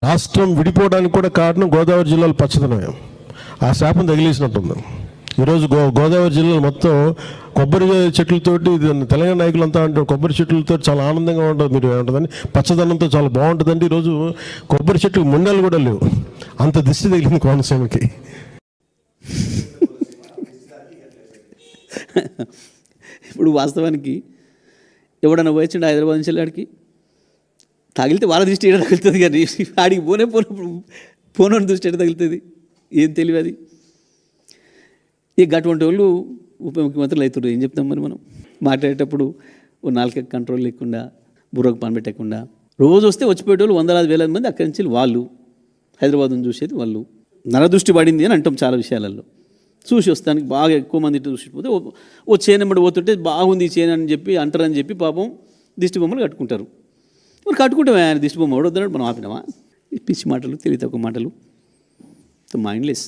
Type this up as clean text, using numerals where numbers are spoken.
రాష్ట్రం విడిపోవడానికి కూడా కారణం గోదావరి జిల్లాలో పచ్చదనమే. ఆ శాపం తగిలేసినట్టుంది. ఈరోజు గోదావరి జిల్లాలో మొత్తం కొబ్బరి చెట్లతోటి, తెలంగాణ నాయకులంతా అంటారు కొబ్బరి చెట్లతో చాలా ఆనందంగా ఉంటుంది, మీరు ఏమంటుందని పచ్చదనంతో చాలా బాగుంటుందండి. ఈరోజు కొబ్బరి చెట్లకు ముండలు కూడా లేవు, అంత దిష్టి తగిలింది కోనసీమకి. ఇప్పుడు వాస్తవానికి ఎవడన్నా పోయించండి హైదరాబాద్ నుంచి వెళ్ళాడికి, తగిలితే వాళ్ళ దృష్టి ఏడ తగులుతుంది, కానీ ఆడికి పోనోని దృష్టి ఏడ తగులుతుంది, ఏం తెలియదు అది. ఇక అటువంటి వాళ్ళు ఉప ముఖ్యమంత్రులు అవుతారు. ఏం చెప్తాం మరి మనం మాట్లాడేటప్పుడు? ఓ నాలుక కంట్రోల్ లేకుండా, బుర్రకు పని పెట్టకుండా, రోజు వస్తే వచ్చిపోయేటోళ్ళు వందలాది వేల మంది అక్కడి నుంచి వాళ్ళు హైదరాబాద్ను చూసేది వాళ్ళు. నరదృష్టి పడింది అని అంటాం చాలా విషయాలలో. చూసి వస్తానికి బాగా ఎక్కువ మంది చూసిపోతే ఓ చేనెమ్మడి పోతుంటే బాగుంది చేను అని చెప్పి అంటారని చెప్పి పాపం దిష్టి బొమ్మలు కట్టుకుంటారు. మరి కట్టుకుంటామే, ఆయన దిష్టి బొమ్మ వద్దన్నాడు, మనం ఆపినామా? పిచ్చి మాటలు, తెలివి తక్కువ మాటలు, మైండ్లెస్.